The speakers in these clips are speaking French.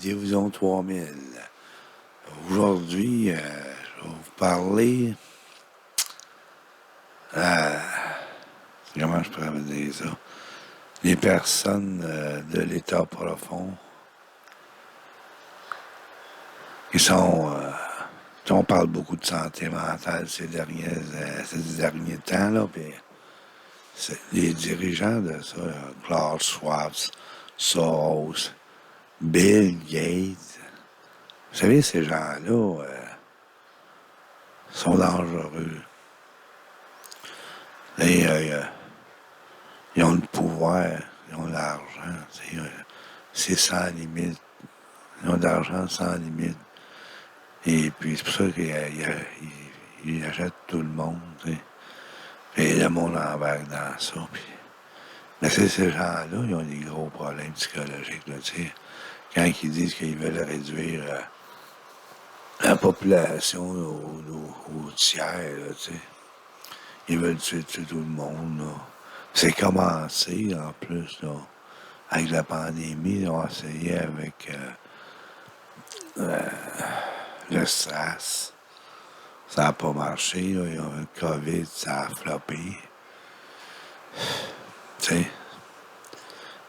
Division 3000. Aujourd'hui, je vais vous parler. euh, Comment je pourrais vous dire ça? Les personnes de l'état profond qui sont. On parle beaucoup de santé mentale ces derniers temps, là, puis les dirigeants de ça, là, Klaus Schwab, Soros, Bill Gates, vous savez, ces gens-là sont dangereux. Et, ils ont le pouvoir, ils ont l'argent, c'est sans limite. Ils ont de l'argent sans limite. Et puis, c'est pour ça qu'ils achètent tout le monde, t'sais. Et le monde embarque dans ça. Puis, mais ces gens-là, ils ont des gros problèmes psychologiques, là, t'sais. Quand ils disent qu'ils veulent réduire la population au tiers, là, t'sais. Ils veulent tuer tout le monde, là. C'est commencé, en plus, là. Avec la pandémie, ils ont essayé avec le stress. Ça n'a pas marché, là. Ils ont le COVID, ça a floppé. Tu sais,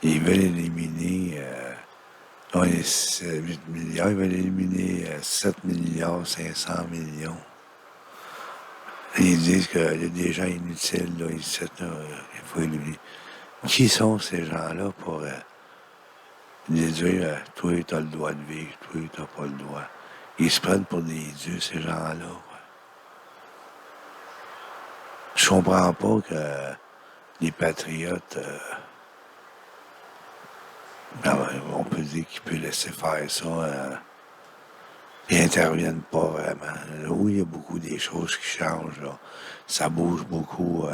ils veulent éliminer, on est 8 milliards, ils veulent éliminer 7 milliards 500 millions. Et ils disent qu'il y a des gens inutiles, là, ici, là, il faut éliminer. Qui sont ces gens-là pour dire, toi, t'as le droit de vivre, toi, t'as pas le droit. Ils se prennent pour des dieux, ces gens-là. Ouais. Je comprends pas que les patriotes, on peut dire qu'ils peuvent laisser faire ça, ils n'interviennent pas vraiment. Là où il y a beaucoup des choses qui changent, là. Ça bouge beaucoup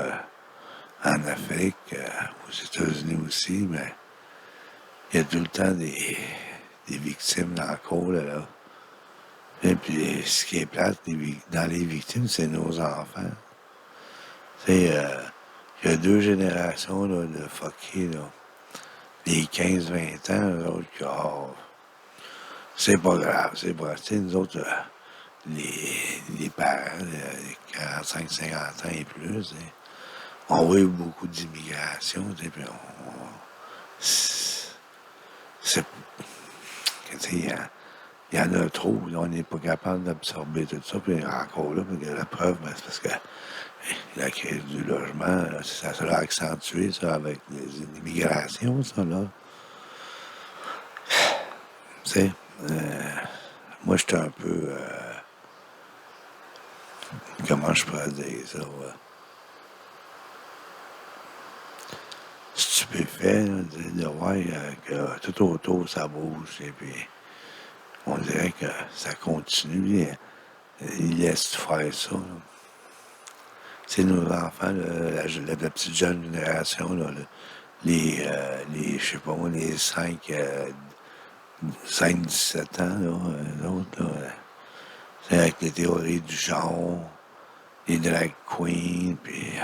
en Afrique, aux États-Unis aussi, mais il y a tout le temps des victimes dans le cours, là. Et puis, ce qui est plate dans les victimes, c'est nos enfants. Tu sais, il y a 2 générations là, de fuckés, là. Les 15-20 ans, eux autres, c'est pas grave, c'est pas grave. Tu sais, nous autres, les parents, les 45-50 ans et plus, tu sais, on voit beaucoup d'immigration, tu sais, puis c'est, tu sais, il y en a trop, là, on n'est pas capable d'absorber tout ça, puis encore là, la preuve, ben, c'est parce que la crise du logement, là, ça sera accentué, ça, avec l'immigration, ça, là. Tu sais, moi, j'étais un peu, comment je pourrais dire ça, stupéfait, là, de voir que tout autour, ça bouge, et puis on dirait que ça continue, ils laissent faire ça, là. C'est nos enfants, là, la petite jeune génération, là, je sais pas moi, les 5-17 ans, là, l'autre, là, c'est avec les théories du genre, les drag queens, puis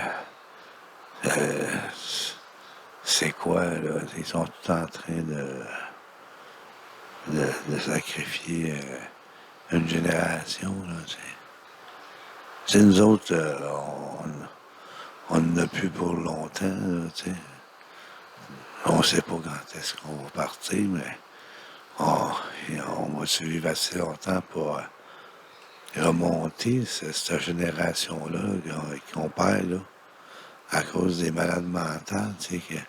c'est quoi, là, ils sont tous en train de sacrifier une génération, là, c'est nous autres, on n'en a plus pour longtemps, là, tu sais. On ne sait pas quand est-ce qu'on va partir, mais on va survivre assez longtemps pour remonter cette génération-là qu'on perd, là, à cause des malades mentales, tu sais,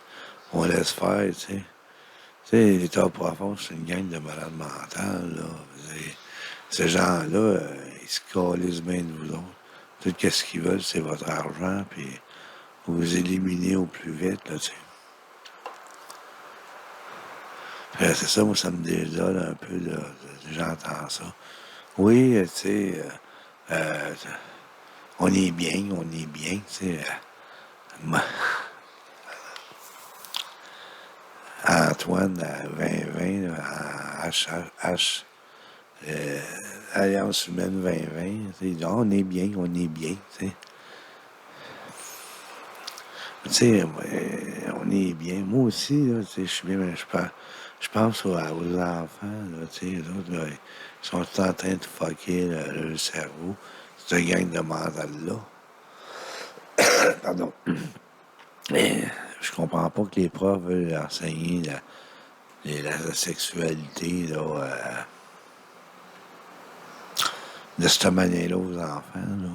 qu'on laisse faire, tu sais. Tu sais, l'état profond, c'est une gang de malades mentales, là. Ces gens-là, ils se calissent bien de vous autres. Tout ce qu'ils veulent, c'est votre argent, puis vous éliminez au plus vite, là, tu sais. C'est ça, moi, ça me désole un peu, là, j'entends ça. Oui, tu sais, euh, on est bien, tu sais. Antoine, à 2020, là, euh, Alliance humaine 2020, tu sais, on est bien, tu sais. Tu sais, on est bien. Moi aussi, là, tu sais, je suis bien, mais Je pense aux enfants, là, tu sais, les autres, là, ils sont tous en train de fucker le cerveau. Cette gang de mental-là. Pardon. Mais je comprends pas que les profs veulent enseigner la sexualité, là, de cette manière-là aux enfants, là.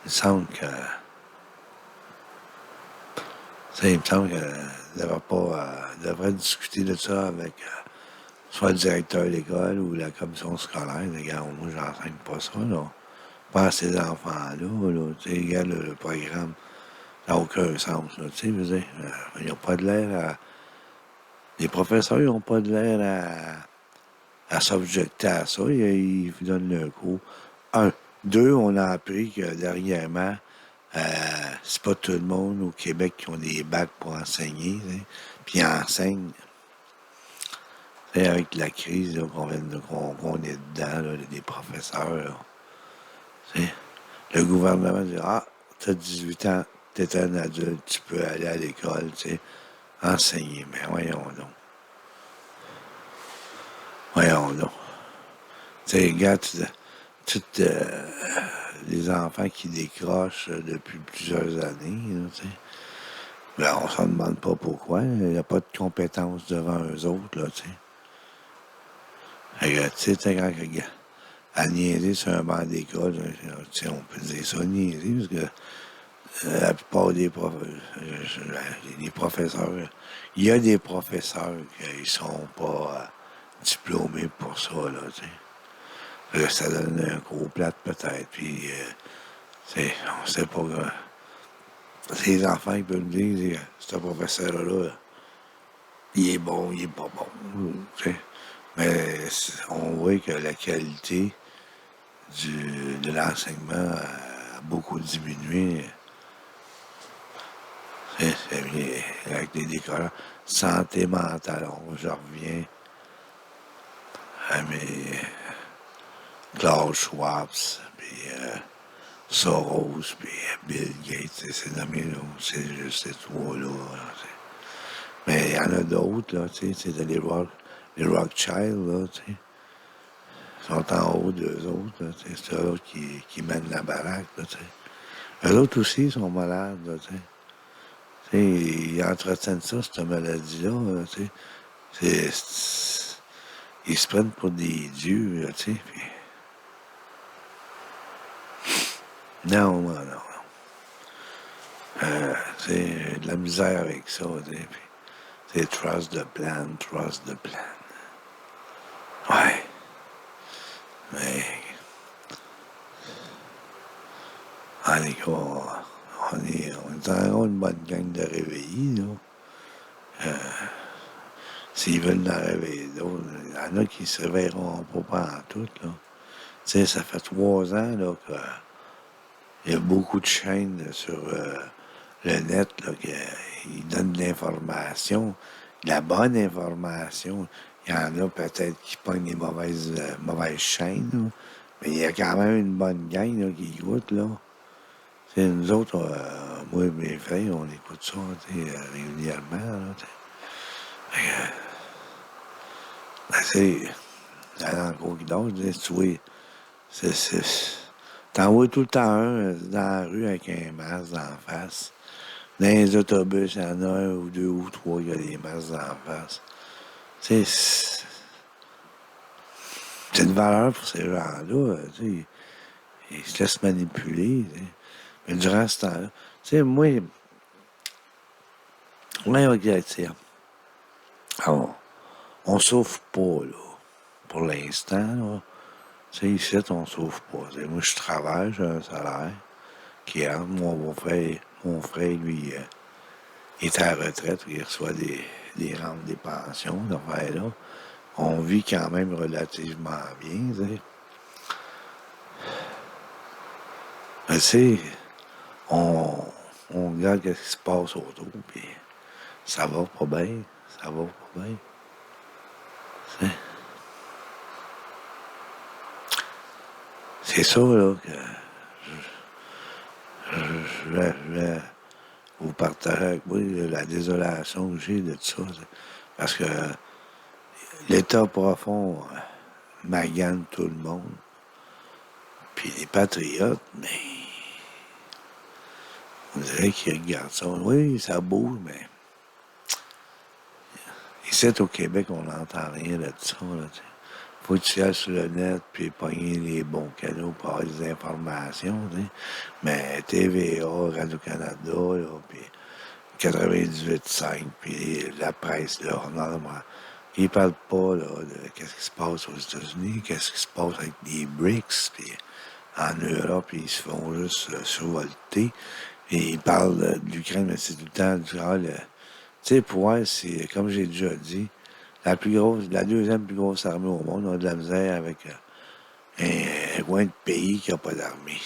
Il me semble que, il me semble que devrait discuter de ça avec soit le directeur de l'école ou la commission scolaire. Regarde, moi, j'enseigne pas ça, là. Pas à ces enfants-là, là. Tu sais, regarde, le programme, ça n'a aucun sens, là. Tu sais, je veux dire, ils n'ont pas de l'air à... Les professeurs, ils n'ont pas de l'air à s'objecter à ça. Ils vous donnent le cours. Un. Deux, on a appris que dernièrement, c'est pas tout le monde au Québec qui ont des bacs pour enseigner, tu sais. Puis ils enseignent. Tu sais, avec la crise là, qu'on est dedans, là, des professeurs, là, tu sais. Le gouvernement dit ah, t'as 18 ans, t'es un adulte, tu peux aller à l'école, tu sais, enseigner. Mais voyons donc. Voyons donc. Tu sais, regarde, tous les enfants qui décrochent depuis plusieurs années, là, tu sais. Ben, on s'en demande pas pourquoi. Il n'y a pas de compétences devant eux autres, là, tu sais. Fait que, tu sais, quand à niaiser sur un banc d'école, tu sais, on peut dire ça, niaiser, parce que la plupart des professeurs, il y a des professeurs qui sont pas diplômés pour ça, là, tu sais. Fait que ça donne un gros plat peut-être, puis, on sait pas, c'est les enfants qui peuvent me dire, ce professeur-là, il est bon, il est pas bon, tu sais. Mais on voit que la qualité de l'enseignement a beaucoup diminué. C'est bien, avec les décors. Santé mentale, je reviens à mes Klaus Schwab, puis Soros, puis Bill Gates, c'est nommé, là, c'est juste ces trois-là. Là, mais il y en a d'autres, là, tu sais, c'est les Rothschild, là, tu sais. Sont en haut d'eux autres, là, c'est eux autres qui mènent la baraque, là, tu sais. Eux autres aussi sont malades, là, tu sais. Tu sais, ils entretiennent ça, cette maladie-là, là, tu sais. Ils se prennent pour des dieux, là, tu sais. Puis... Non, non, non. C'est de la misère avec ça, tu sais. Puis, c'est trust the plan, trust the plan. Ouais. Mais, en tout cas, on est encore une bonne gang de réveillés, là. S'ils veulent en réveiller d'autres, il y en a qui se réveilleront pas en tout, là. Tu sais, ça fait 3 ans, là, qu'il y a beaucoup de chaînes sur le net, là, qui donnent de l'information, de la bonne information. Il y en a peut-être qui pognent les mauvaises chaînes, là, mais il y a quand même une bonne gang, là, qui écoute, là. T'sais, nous autres, moi et mes frères, on écoute ça, régulièrement, là, t'sais. Fait que, ben, c'est dans le gros guidon, tu vois, t'en vois tout le temps un dans la rue avec un masque en face. Dans les autobus, il y en a un ou deux ou trois qui a des masques en face. Tu sais, c'est une valeur pour ces gens-là. Tu sais, ils se laissent manipuler. Tu sais. Mais durant ce temps-là, tu sais, moi, regarde, tu sais, on souffre pas, là, pour l'instant, là. Tu sais, ici, on souffre pas. Tu sais, moi, je travaille, j'ai un salaire qui rentre. Mon frère, lui, il est à la retraite, il reçoit des rentes, des pensions, là. On vit quand même relativement bien, tu sais. Mais tu sais, on, on regarde ce qui se passe autour, puis ça va pas bien, ça va pas bien. Tu sais. C'est ça, là, que je vais vous partager avec moi la désolation que j'ai de tout ça. Parce que l'État profond magane tout le monde. Puis les patriotes, mais on dirait qu'ils regardent ça. Oui, ça bouge, mais ici, au Québec, on n'entend rien de ça. Là, faut que tu ailles sur le net puis pogner les bons canaux pour avoir des informations. T'sais. Mais TVA, Radio-Canada, là, puis 98.5, puis la presse, là, normalement, ils parlent pas là, de qu'est-ce qui se passe aux États-Unis, qu'est-ce qui se passe avec les BRICS, puis en Europe, ils se font juste survolter. Et ils parlent de l'Ukraine, mais c'est tout le temps du tu sais, pour moi, c'est, comme j'ai déjà dit, la deuxième plus grosse armée au monde. On a de la misère avec un coin de pays qui n'a pas d'armée.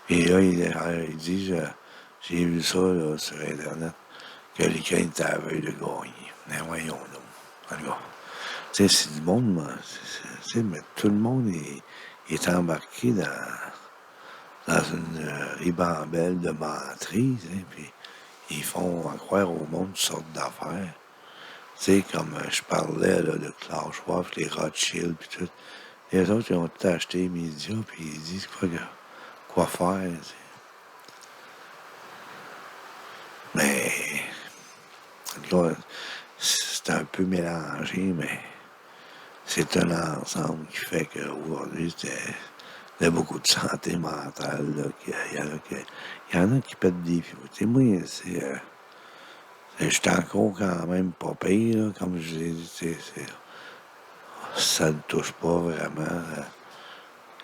Et là, il dit, j'ai vu ça là, sur Internet, que l'Ukraine était à la veille de gagner. Mais voyons donc. En tout cas, tu sais, c'est du monde, mais tout le monde est embarqué dans une ribambelle de menteries, puis ils font en croire au monde toutes sortes d'affaires. Tu sais, comme je parlais là, de Klaus Schwab, les Rothschild, puis tout. Les autres, ils ont tout acheté les médias, puis ils disent quoi faire. T'sais. Mais, en tout cas, c'est un peu mélangé, mais c'est un ensemble qui fait qu'aujourd'hui, il y a beaucoup de santé mentale. Là, il y en a qui pètent des fioux. Tu sais, moi, je suis encore quand même pas pire, là, comme je l'ai dit. Ça ne touche pas vraiment.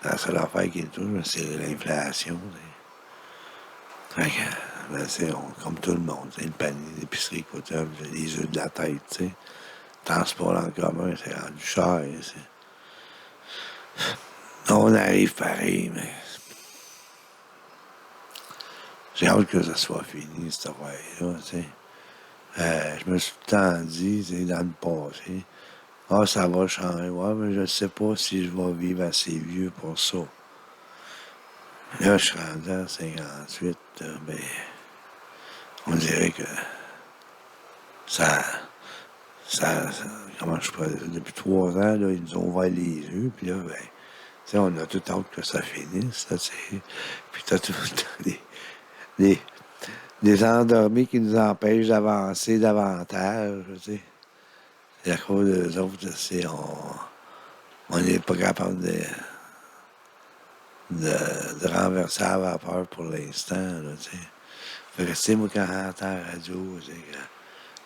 La seule affaire qui le touche, c'est l'inflation. Fait que, comme tout le monde, le panier d'épicerie coûte les œufs de la tête. T'sais. Transport en commun, c'est rendu cher. On arrive pareil, mais j'ai hâte que ça soit fini, cette affaire-là. Je me suis tout le temps dit, dans le passé, ah, ça va changer. Ouais, mais je ne sais pas si je vais vivre assez vieux pour ça. Là, je suis rendu à 58, ben, on dirait que ça, comment je pourrais dire, depuis 3 ans, là, ils nous ont ouvert les yeux, puis là, ben, on a tout hâte que ça finisse, là, puis t'as tout le temps des, des endormis qui nous empêchent d'avancer davantage, tu sais. Et à cause des autres, on n'est pas capable de renverser la vapeur pour l'instant, là, tu sais. Fait que, tu sais, moi, quand j'entends la radio, c'est que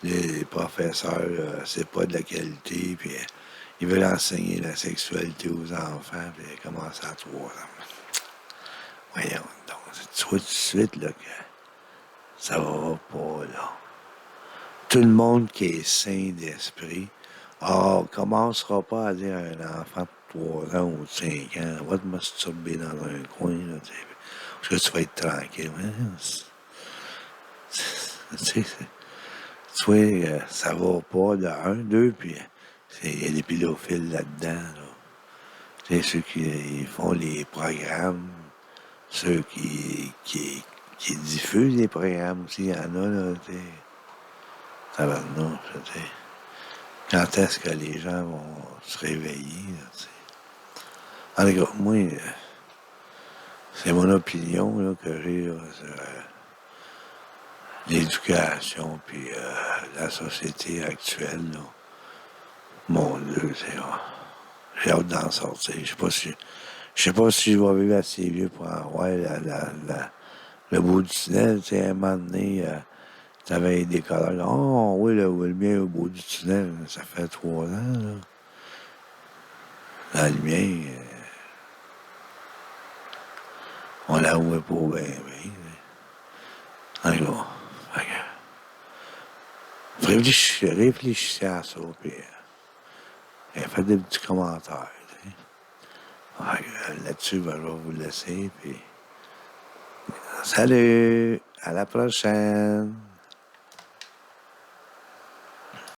les professeurs, c'est pas de la qualité, puis ils veulent enseigner la sexualité aux enfants, puis ils commencent à 3 ans. Voyons, donc, tu vois tout de suite, là, que ça va pas, là. Tout le monde qui est sain d'esprit, on commencera pas à dire à un enfant de 3 ans ou de 5 ans, va te masturber dans un coin, là, tu sais, parce que tu vas être tranquille. Tu sais, tu vois, ça va pas de un, deux, puis il y a des pédophiles là-dedans. Là. C'est ceux qui font les programmes, ceux qui diffusent les programmes aussi, il y en a, là, tu sais. Tabarnouche, tu sais. Quand est-ce que les gens vont se réveiller, là, tu sais. En tout cas, moi, c'est mon opinion là, que j'ai là, sur l'éducation puis la société actuelle. Là. Mon Dieu, j'ai hâte d'en sortir. Je sais pas si je vais vivre assez vieux pour en voir le bout du tunnel. Tu sais, à un moment donné, t'avais des collègues. Oh oui, le lumière au bout du tunnel, ça fait 3 ans. Là. La lumière, on la voit pas bien. En tout cas, réfléchissez à ça, puis faites des petits commentaires. Là-dessus, ben, je vais vous laisser, puis salut, à la prochaine.